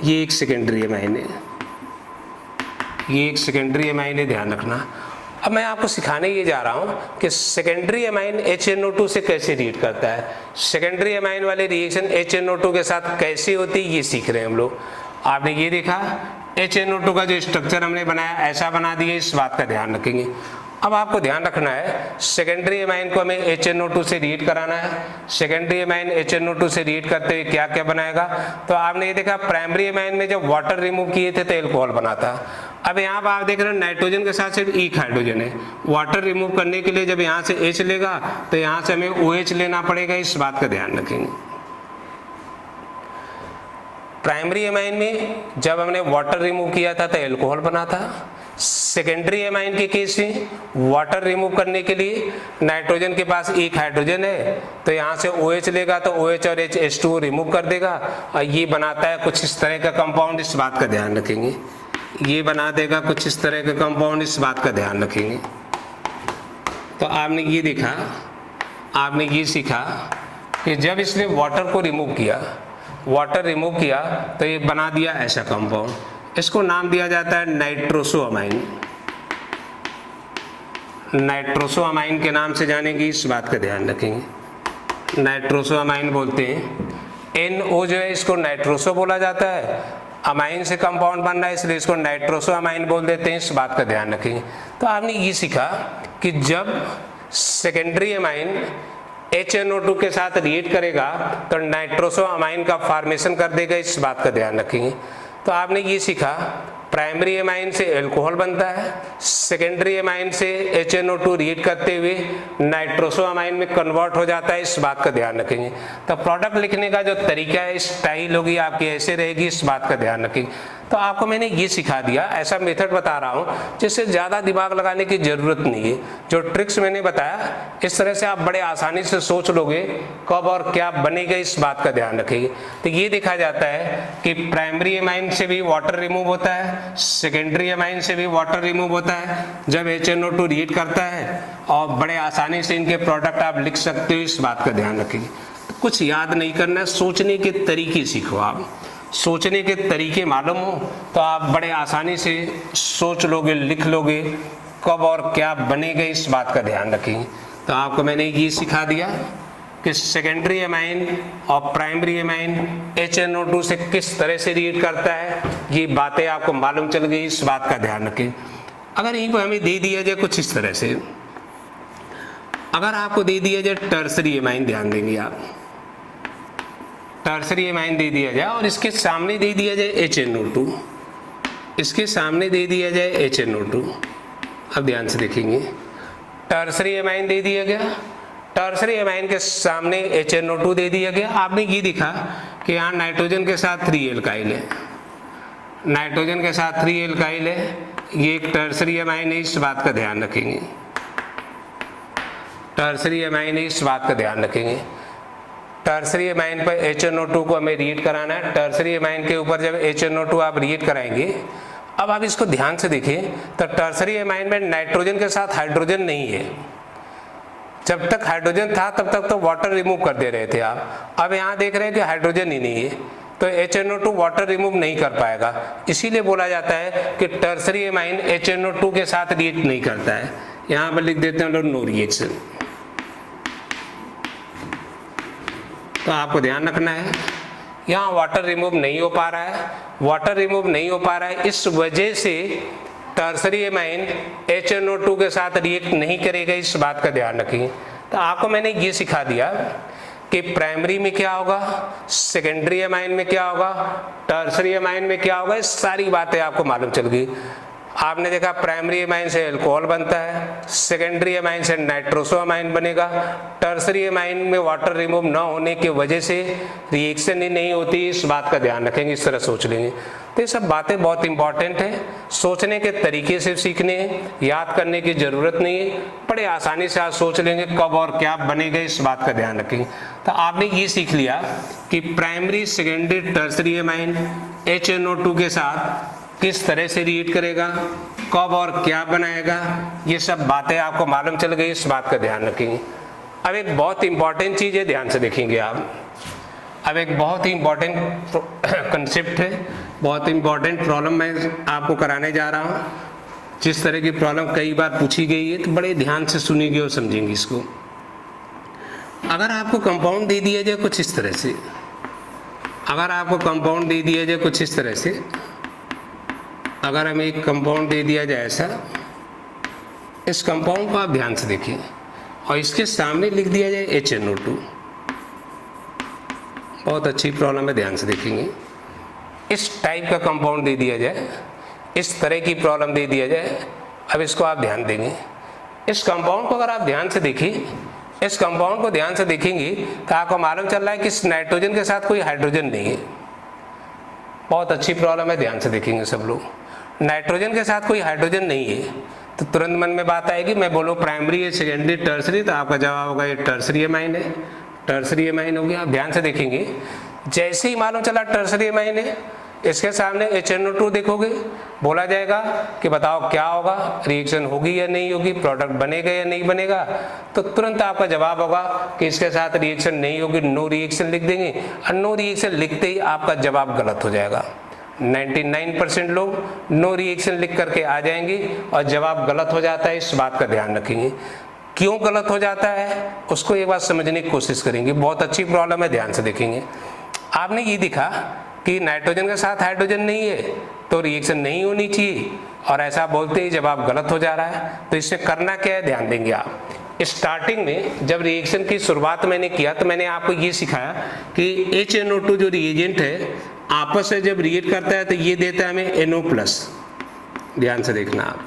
ये एक सेकेंडरी एमाइन है, ये एक सेकेंडरी एमाइन है, ध्यान रखना। अब मैं आपको सिखाने ये जा रहा हूँ कि सेकेंडरी एमाइन HNO2 से कैसे रिएक्ट करता है। सेकेंडरी एमाइन वाले रिएक्शन HNO2 के साथ कैसे होती है ये सीख रहे हैं हम लोग। आपने ये देखा HNO2 का जो स्ट्रक्चर हमने बनाया ऐसा बना दिया, इस बात का ध्यान रखेंगे। अब आपको ध्यान रखना है सेकेंडरी एमाइन को हमें HNO2 से रिएक्ट कराना है। सेकेंडरी एमाइन HNO2 से रिएक्ट करते हुए क्या क्या बनाएगा, तो आपने ये देखा प्राइमरी एमाइन में जब वाटर रिमूव किए थे तो एल्कोहल बना था। अब यहाँ पर आप देख रहे हैं नाइट्रोजन के साथ सिर्फ एक हाइड्रोजन है। वाटर रिमूव करने के लिए जब यहाँ से H लेगा तो यहाँ से हमें OH लेना पड़ेगा, इस बात का ध्यान रखेंगे। प्राइमरी एमाइन में जब हमने वाटर रिमूव किया था तो एल्कोहल बना था। सेकेंडरी एमाइन के केस में वाटर रिमूव करने के लिए नाइट्रोजन के पास एक हाइड्रोजन है तो यहाँ से OH लेगा तो OH और H2O रिमूव कर देगा और ये बनाता है कुछ इस तरह का कंपाउंड, इस बात का ध्यान रखेंगे। ये बना देगा कुछ इस तरह का कंपाउंड, इस बात का ध्यान रखेंगे। तो आपने ये देखा, आपने ये सीखा कि जब इसने वाटर को रिमूव किया, वाटर रिमूव किया तो ये बना दिया ऐसा कंपाउंड, इसको नाम दिया जाता है नाइट्रोसोअमाइन। नाइट्रोसोअमाइन के नाम से जानेंगे, इस बात का ध्यान रखेंगे। नाइट्रोसोअमाइन बोलते हैं। NO जो है इसको नाइट्रोसो बोला जाता है अमाइन से कंपाउंड बन रहा है, इसलिए इसको नाइट्रोसो अमाइन बोल देते हैं, इस बात का ध्यान रखेंगे। तो आपने ये सीखा कि जब सेकेंडरी अमाइन HNO2 के साथ रिएक्ट करेगा तो नाइट्रोसो अमाइन का फॉर्मेशन कर देगा, इस बात का ध्यान रखेंगे। तो आपने ये सीखा प्राइमरी अमाइन से अल्कोहल बनता है, सेकेंडरी अमाइन से HNO2 रिएक्ट करते हुए नाइट्रोसो अमाइन में कन्वर्ट हो जाता है, इस बात का ध्यान रखेंगे। तो प्रोडक्ट लिखने का जो तरीका है, स्टाइल होगी आपकी ऐसे रहेगी, इस बात का ध्यान रखेंगे। तो आपको मैंने ये सिखा दिया, ऐसा मेथड बता रहा हूँ जिससे ज़्यादा दिमाग लगाने की ज़रूरत नहीं है। जो ट्रिक्स मैंने बताया इस तरह से आप बड़े आसानी से सोच लोगे कब और क्या बनेगा, इस बात का ध्यान रखेंगे। तो ये देखा जाता है कि प्राइमरी अमाइन से भी वाटर रिमूव होता है, सेकेंडरी अमाइन से भी वाटर रिमूव होता है जब HNO2 रिएक्ट करता है, और बड़े आसानी से इनके प्रोडक्ट आप लिख सकते हो, इस बात का ध्यान रखेंगे। तो कुछ याद नहीं करना है, सोचने के तरीके सीखो। आप सोचने के तरीके मालूम हो तो आप बड़े आसानी से सोच लोगे, लिख लोगे, कब और क्या बनेगा, इस बात का ध्यान रखेंगे। तो आपको मैंने ये सिखा दिया कि सेकेंडरी अमाइन और प्राइमरी अमाइन HNO2 से किस तरह से रिएक्ट करता है, ये बातें आपको मालूम चल गई, इस बात का ध्यान रखें। अगर यहीं पर हमें दे दिया जाए कुछ इस तरह से, अगर आपको दे दिया जाए टर्सरी अमाइन, ध्यान देंगे आप, टर्सरी अमाइन दे दिया जाए और इसके सामने दे दिया जाए HNO2, इसके सामने दे दिया जाए HNO2। अब ध्यान से देखेंगे, टर्सरी अमाइन दे दिया गया, टर्सरी अमाइन के सामने HNO2 दे दिया गया। आपने ये देखा कि यहाँ नाइट्रोजन के साथ 3 एल्काइल है, नाइट्रोजन के साथ 3 एल्काइल है, ये एक टर्सरी अमाइन है, इस बात का ध्यान रखेंगे। टर्सरी अमाइन है, इस बात का ध्यान रखेंगे। टर्सरी अमाइन पर HNO2 को हमें रिएक्ट कराना है। टर्सरी अमाइन के ऊपर जब HNO2 आप रिएक्ट कराएंगे, अब आप इसको ध्यान से देखें तो टर्सरी अमाइन में नाइट्रोजन के साथ हाइड्रोजन नहीं है। जब तक हाइड्रोजन था तब तक तो वाटर रिमूव कर दे रहे थे आप, अब यहाँ देख रहे हैं कि हाइड्रोजन ही नहीं है, तो HNO2 वाटर रिमूव नहीं कर पाएगा। इसीलिए बोला जाता है कि टर्सरी अमाइन HNO2 के साथ रिएक्ट नहीं करता है। यहाँ पर लिख देते हैं लोग नो रिएक्शन। तो आपको ध्यान रखना है, यहाँ वाटर रिमूव नहीं हो पा रहा है, वाटर रिमूव नहीं हो पा रहा है, इस वजह से टर्सरी अमाइन HNO2 के साथ रिएक्ट नहीं करेगा, इस बात का ध्यान रखिए। तो आपको मैंने ये सिखा दिया कि प्राइमरी में क्या होगा, सेकेंडरी अमाइन में क्या होगा, टर्सरी अमाइन में क्या होगा, इस सारी बातें आपको मालूम चल गई। आपने देखा प्राइमरी अमाइन से अल्कोहल बनता है, सेकेंडरी अमाइन से नाइट्रोसो अमाइन बनेगा, टर्सरी अमाइन में वाटर रिमूव न होने की वजह से रिएक्शन ही नहीं होती, इस बात का ध्यान रखेंगे, इस तरह सोच लेंगे। तो ये सब बातें बहुत इंपॉर्टेंट है, सोचने के तरीके से सीखने, याद करने की जरूरत नहीं है, बड़े आसानी से आप सोच लेंगे कब और क्या बनेगा, इस बात का ध्यान रखेंगे। तो आपने ये सीख लिया कि primary, secondary, tertiary amine HNO2 के साथ किस तरह से रिएक्ट करेगा, कब और क्या बनाएगा, ये सब बातें आपको मालूम चल गई, इस बात का ध्यान रखेंगे। अब एक बहुत इंपॉर्टेंट चीज है, ध्यान से देखेंगे आप। अब एक बहुत ही इंपॉर्टेंट कंसेप्ट है, बहुत इंपॉर्टेंट प्रॉब्लम मैं आपको कराने जा रहा हूँ। जिस तरह की प्रॉब्लम कई बार पूछी गई है तो बड़े ध्यान से सुनेंगे और समझेंगे इसको। अगर आपको कंपाउंड दे दिया जाए कुछ इस तरह से, अगर आपको कंपाउंड दे दिया जाए कुछ इस तरह से, अगर हमें एक कंपाउंड दे दिया जाए ऐसा, इस कंपाउंड को आप ध्यान से देखिए और इसके सामने लिख दिया जाए HNO2, बहुत अच्छी प्रॉब्लम है, ध्यान से देखेंगे। इस टाइप का कंपाउंड दे दिया जाए, इस तरह की प्रॉब्लम दे दिया जाए, अब इसको आप ध्यान देंगे। इस कंपाउंड को अगर आप ध्यान से देखिए, इस कंपाउंड को ध्यान से देखेंगे तो आपको मालूम चल रहा है कि इस नाइट्रोजन के साथ कोई हाइड्रोजन नहीं है। बहुत अच्छी प्रॉब्लम है, ध्यान से देखेंगे सब लोग। नाइट्रोजन के साथ कोई हाइड्रोजन नहीं है तो तुरंत मन में बात आएगी, मैं बोलूँ प्राइमरी है, सेकेंडरी, टर्सरी, तो आपका जवाब होगा ये टर्सरी अमाइन है, टर्सरी अमाइन हो गया। आप ध्यान से देखेंगे, जैसे ही मालूम चला टर्सरी अमाइन है, इसके सामने HNO2 देखोगे, बोला जाएगा कि बताओ क्या होगा, रिएक्शन होगी या नहीं होगी, प्रोडक्ट बनेगा या नहीं बनेगा, तो तुरंत आपका जवाब होगा कि इसके साथ रिएक्शन नहीं होगी, नो रिएक्शन लिख देंगे। और नो रिएक्शन लिखते ही आपका जवाब गलत हो जाएगा। 99% लोग नो रिएक्शन लिख करके आ जाएंगे और जवाब गलत हो जाता है, इस बात का ध्यान रखेंगे। क्यों गलत हो जाता है उसको एक बार समझने की कोशिश करेंगे, बहुत अच्छी प्रॉब्लम है, ध्यान से देखेंगे। आपने ये देखा कि नाइट्रोजन के साथ हाइड्रोजन नहीं है तो रिएक्शन नहीं होनी चाहिए, और ऐसा बोलते ही जवाब गलत हो जा रहा है। तो इससे करना क्या है, ध्यान देंगे आप। स्टार्टिंग में जब रिएक्शन की शुरुआत मैंने किया तो मैंने आपको ये सिखाया कि HNO2 जो रिएजेंट है आपस में जब रिएक्ट करता है तो ये देता है हमें NO+। ध्यान से देखना आप,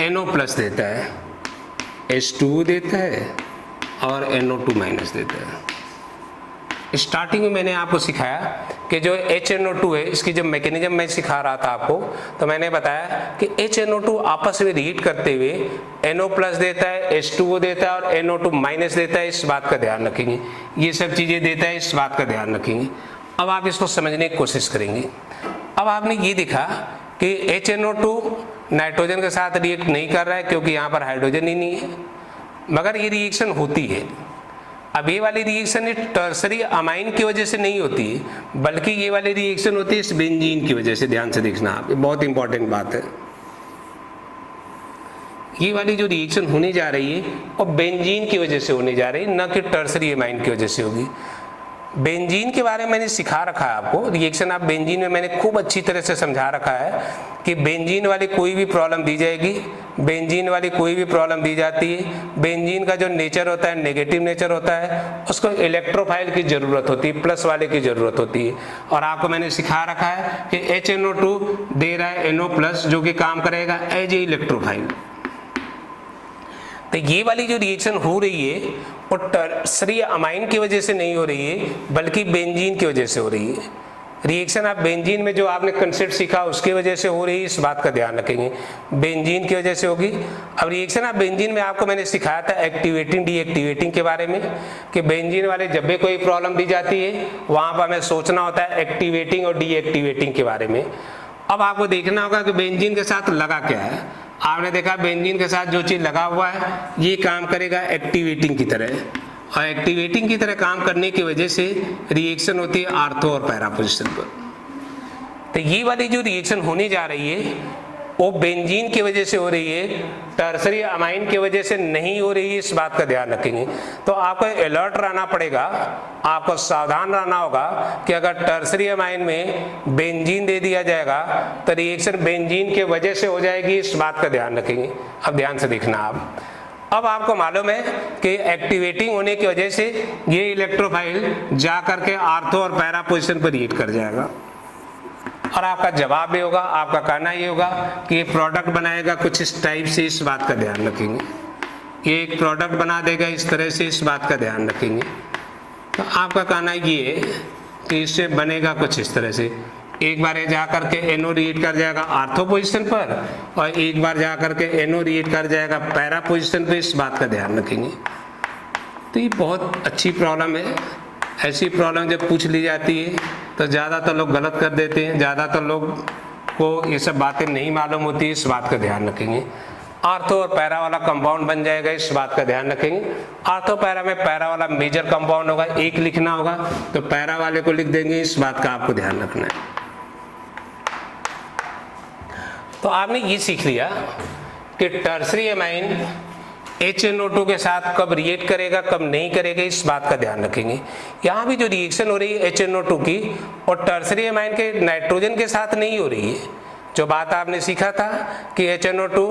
NO+ देता है, H2O देता है और NO2- देता है। स्टार्टिंग में मैंने आपको सिखाया कि जो HNO2 है इसकी जो मैकेनिज्म मैं सिखा रहा था आपको, तो मैंने बताया कि HNO2 आपस में रिएक्ट करते हुए NO+ देता है, H2O देता है और NO2- देता है। इस बात का ध्यान रखेंगे, ये सब चीज़ें देता है, इस बात का ध्यान रखेंगे। अब आप इसको समझने की कोशिश करेंगे। अब आपने ये देखा कि HNO2 नाइट्रोजन के साथ रिएक्ट नहीं कर रहा है क्योंकि यहाँ पर हाइड्रोजन ही नहीं है, मगर ये रिएक्शन होती है। अब ये वाली रिएक्शन टर्सरी अमाइन की वजह से नहीं होती है, बल्कि ये वाली रिएक्शन होती है इस बेंजीन की वजह से। ध्यान से देखना आप, ये बहुत इंपॉर्टेंट बात है। ये वाली जो रिएक्शन होने जा रही है वो बेंजीन की वजह से होने जा रही है, न कि टर्सरी अमाइन की वजह से होगी। बेंजीन के बारे में मैंने सिखा रखा है आपको, रिएक्शन आप बेंजीन में मैंने खूब अच्छी तरह से समझा रखा है कि बेंजीन वाली कोई भी प्रॉब्लम दी जाएगी, बेंजीन वाली कोई भी प्रॉब्लम दी जाती है, बेंजीन का जो नेचर होता है नेगेटिव नेचर होता है, उसको इलेक्ट्रोफाइल की जरूरत होती है, प्लस वाले की जरूरत होती है। और आपको मैंने सिखा रखा है कि HNO2 दे रहा है NO+ जो कि काम करेगा एज ए इलेक्ट्रोफाइल। तो ये वाली जो रिएक्शन हो रही है वो टर्सरी अमाइन की वजह से नहीं हो रही है, बल्कि बेंजीन की वजह से हो रही है। रिएक्शन आप बेंजीन में जो आपने कंसेप्ट सीखा उसकी वजह से हो रही है, इस बात का ध्यान रखेंगे, बेंजीन की वजह से होगी। अब रिएक्शन आप बेंजीन में आपको मैंने सिखाया था एक्टिवेटिंग डीएक्टिवेटिंग के बारे में, कि बेंजीन वाले जब भी कोई प्रॉब्लम दी जाती है वहां पर हमें सोचना होता है एक्टिवेटिंग और डीएक्टिवेटिंग के बारे में। अब आपको देखना होगा कि बेंजीन के साथ लगा क्या है। आपने देखा बेंजीन के साथ जो चीज लगा हुआ है ये काम करेगा एक्टिवेटिंग की तरह, और एक्टिवेटिंग की तरह काम करने की वजह से रिएक्शन होती है आर्थो और पैरा पोजीशन पर। तो ये वाली जो रिएक्शन होने जा रही है वो बेंजीन की वजह से हो रही है, टर्सरी अमाइन की वजह से नहीं हो रही है, इस बात का ध्यान रखेंगे। तो आपको अलर्ट रहना पड़ेगा, आपको सावधान रहना होगा कि अगर टर्सरी अमाइन में बेंजीन दे दिया जाएगा तो रिएक्शन बेंजीन की वजह से हो जाएगी, इस बात का ध्यान रखेंगे। अब ध्यान से देखना आप, अब आपको मालूम है कि एक्टिवेटिंग होने की वजह से ये इलेक्ट्रोफाइल जा करके आर्थो और पैरा पोजीशन पर रिएक्ट कर जाएगा, और आपका जवाब भी होगा, आपका कहना ये होगा कि ये प्रोडक्ट बनाएगा कुछ इस टाइप से, इस बात का ध्यान रखेंगे। ये एक प्रोडक्ट बना देगा इस तरह से, इस बात का ध्यान रखेंगे। तो आपका कहना ये है कि इससे बनेगा कुछ इस तरह से, एक बार ये जा करके NO रिएक्ट कर जाएगा आर्थो पोजीशन पर, और एक बार जा करके NO रिएक्ट कर जाएगा पैरा पोजीशन पर, इस बात का ध्यान रखेंगे। तो ये बहुत अच्छी प्रॉब्लम है। ऐसी प्रॉब्लम जब पूछ ली जाती है तो ज़्यादातर लोग गलत कर देते हैं, ज़्यादातर लोग को ये सब बातें नहीं मालूम होती, इस बात का ध्यान रखेंगे। आर्थो और पैरा वाला कंपाउंड बन जाएगा, इस बात का ध्यान रखेंगे। आर्थो पैरा में पैरा वाला मेजर कंपाउंड होगा, एक लिखना होगा तो पैरा वाले को लिख देंगे, इस बात का आपको ध्यान रखना है। तो आपने ये सीख लिया कि टर्सरी अमाइन HNO2 के साथ कब रिएक्ट करेगा कब नहीं करेगा, इस बात का ध्यान रखेंगे। यहाँ भी जो रिएक्शन हो रही है HNO2 की और टर्सरी अमाइन के नाइट्रोजन के साथ नहीं हो रही है। जो बात आपने सीखा था कि HNO2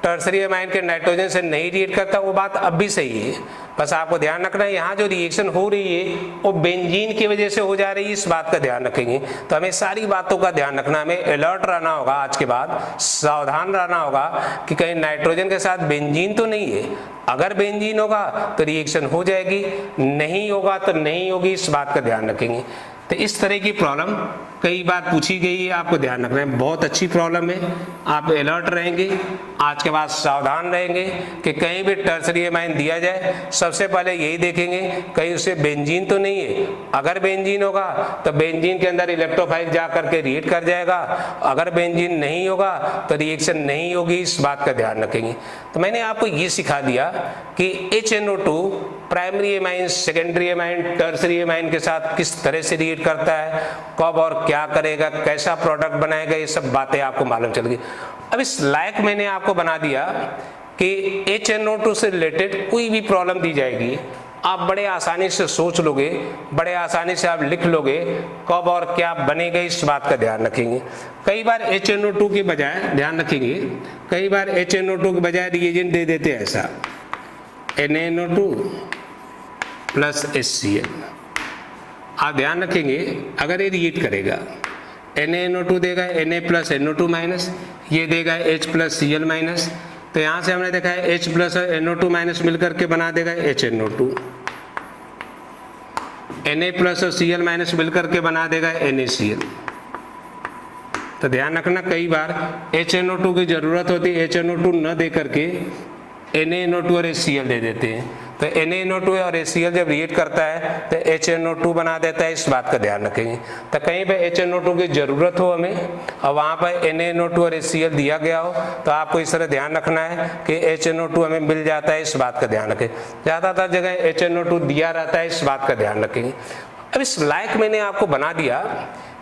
टर्सरी अमाइन के नाइट्रोजन से नहीं रिएक्ट करता, वो बात अब भी सही है। बस आपको ध्यान रखना है यहाँ जो रिएक्शन हो रही है वो बेंजीन की वजह से हो जा रही है, इस बात का ध्यान रखेंगे। तो हमें सारी बातों का ध्यान रखना, हमें अलर्ट रहना होगा, आज के बाद सावधान रहना होगा कि कहीं नाइट्रोजन के साथ बेंजीन तो नहीं है। अगर बेंजीन होगा तो रिएक्शन हो जाएगी, नहीं होगा तो नहीं होगी, इस बात का ध्यान रखेंगे। तो इस तरह की प्रॉब्लम कई बार पूछी गई है, आपको ध्यान रखना है। बहुत अच्छी प्रॉब्लम है, आप अलर्ट रहेंगे, आज के बाद सावधान रहेंगे कि कहीं भी टर्सरी अमाइन दिया जाए सबसे पहले यही देखेंगे कहीं उसे बेंजीन तो नहीं है। अगर बेंजीन होगा तो बेंजीन के अंदर इलेक्ट्रोफाइल जा करके रिएक्ट कर जाएगा, अगर बेंजीन नहीं होगा तो रिएक्शन नहीं होगी, इस बात का ध्यान रखेंगे। तो मैंने आपको ये सिखा दिया कि HNO2 primary amine, secondary amine, tertiary amine के साथ किस तरह से रिएक्ट करता है, कब और क्या करेगा, कैसा प्रोडक्ट बनाएगा, ये सब बातें आपको मालूम चल गई। अब इस लायक मैंने आपको बना दिया कि HNO2 से रिलेटेड कोई भी प्रॉब्लम दी जाएगी, आप बड़े आसानी से सोच लोगे, बड़े आसानी से आप लिख लोगे, कब और क्या बनेगा इस बात का ध्यान रखेंगे। कई बार HNO2 के बजाय, ध्यान रखेंगे, कई बार HNO2 के बजाय रिएजेंट दे देते हैं ऐसा, NaNO2 प्लस HCl। आप ध्यान रखेंगे अगर ये रिएक्ट करेगा, NaNO2 देगा Na प्लस NO2 माइनस, ये देगा H प्लस Cl माइनस, तो यहाँ से हमने देखा है H प्लस और NO2 माइनस मिलकर के बना देगा HNO2, Na प्लस और Cl माइनस मिलकर के बना देगा NaCl। तो ध्यान रखना कई बार HNO2 की जरूरत होती है, HNO2 न दे करके NaNO2 और HCl दे देते हैं। तो NaNO2 और HCl जब रिएक्ट करता है तो HNO2 बना देता है, इस बात का ध्यान रखेंगे। तो कहीं पे HNO2 की जरूरत हो हमें और वहाँ पर NaNO2 और HCl दिया गया हो तो आपको इस तरह ध्यान रखना है कि HNO2 हमें मिल जाता है, इस बात का ध्यान रखें। ज़्यादातर जगह HNO2 दिया रहता है, इस बात का ध्यान रखेंगे। अब इस लायक मैंने आपको बना दिया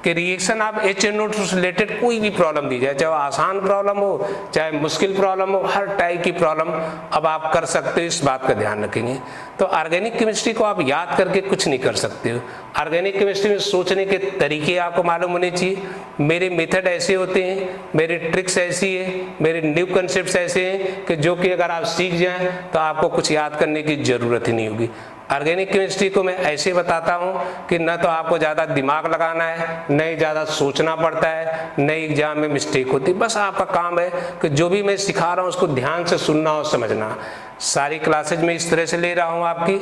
कि रिएक्शन आप HNO2 से रिलेटेड कोई भी प्रॉब्लम दी जाए, चाहे वो आसान प्रॉब्लम हो चाहे मुश्किल प्रॉब्लम हो, हर टाइप की प्रॉब्लम अब आप कर सकते हो, इस बात का ध्यान रखेंगे। तो ऑर्गेनिक केमिस्ट्री को आप याद करके कुछ नहीं कर सकते हो। ऑर्गेनिक केमिस्ट्री में सोचने के तरीके आपको मालूम होने चाहिए। मेरे मेथड ऐसे होते हैं, मेरे ट्रिक्स ऐसी है, मेरे न्यू कंसेप्ट ऐसे हैं कि जो कि अगर आप सीख जाएं तो आपको कुछ याद करने की जरूरत ही नहीं होगी। ऑर्गेनिक केमिस्ट्री को मैं ऐसे बताता हूँ कि न तो आपको ज़्यादा दिमाग लगाना है, न ही ज़्यादा सोचना पड़ता है, न ही एग्जाम में मिस्टेक होती। बस आपका काम है कि जो भी मैं सिखा रहा हूँ उसको ध्यान से सुनना और समझना। सारी क्लासेज में इस तरह से ले रहा हूँ आपकी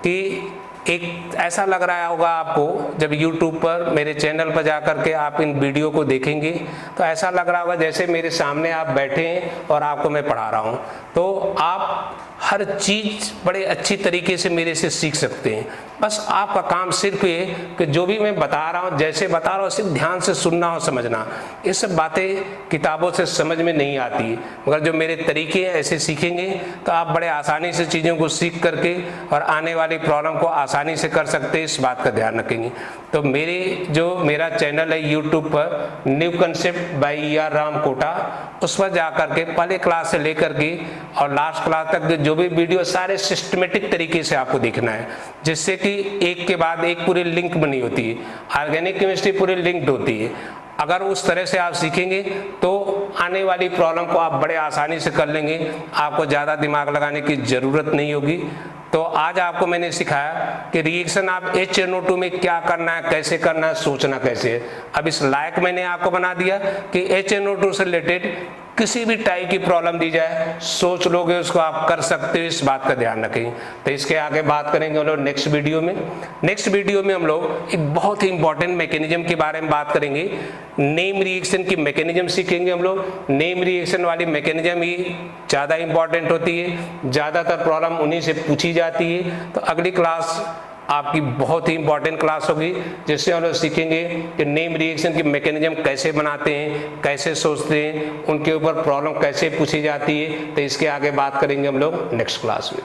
कि एक ऐसा लग रहा होगा आपको जब YouTube पर मेरे चैनल पर जा कर के आप इन वीडियो को देखेंगे तो ऐसा लग रहा होगा जैसे मेरे सामने आप बैठे हैं और आपको मैं पढ़ा रहा हूँ। तो आप हर चीज़ बड़े अच्छी तरीके से मेरे से सीख सकते हैं। बस आपका काम सिर्फ ये कि जो भी मैं बता रहा हूँ, जैसे बता रहा हूँ, सिर्फ ध्यान से सुनना और समझना। ये सब बातें किताबों से समझ में नहीं आती, मगर जो मेरे तरीके हैं ऐसे सीखेंगे तो आप बड़े आसानी से चीज़ों को सीख करके और आने वाली प्रॉब्लम को आसानी से कर सकते हैं, इस बात का ध्यान रखेंगे। तो मेरा चैनल है यूट्यूब पर new concept by ER Ram Kota, उस पर जा करके पहले क्लास से लेकर के और लास्ट क्लास तक जो भी वीडियो सारे सिस्टमेटिक तरीके से आपको देखना है, जिससे कि एक के बाद एक पूरी लिंक बनी होती है। ऑर्गेनिक केमिस्ट्री पूरी लिंक्ड होती है। अगर उस तरह से आप सीखेंगे तो आने वाली प्रॉब्लम को आप बड़े आसानी से कर लेंगे, आपको ज़्यादा दिमाग लगाने की ज़रूरत नहीं होगी। तो आज आपको मैंने सिखाया कि रिएक्शन आप HNO2 में क्या करना है, कैसे करना है, सोचना कैसे है। अब इस लायक मैंने आपको बना दिया कि HNO2 से रिलेटेड किसी भी टाइप की प्रॉब्लम दी जाए, सोच लोगे उसको आप कर सकते हो, इस बात का ध्यान रखें। तो इसके आगे बात करेंगे हम लोग नेक्स्ट वीडियो में। नेक्स्ट वीडियो में हम लोग एक बहुत ही इंपॉर्टेंट मैकेनिज्म के बारे में बात करेंगे। नेम रिएक्शन की मैकेनिज्म सीखेंगे हम लोग। नेम रिएक्शन वाली मैकेनिज्म ही ज़्यादा इंपॉर्टेंट होती है, ज़्यादातर प्रॉब्लम उन्हीं से पूछी जाती है। तो अगली क्लास आपकी बहुत ही इंपॉर्टेंट क्लास होगी, जिससे हम लोग सीखेंगे कि नेम रिएक्शन की मैकेनिज्म कैसे बनाते हैं, कैसे सोचते हैं, उनके ऊपर प्रॉब्लम कैसे पूछी जाती है। तो इसके आगे बात करेंगे हम लोग नेक्स्ट क्लास में।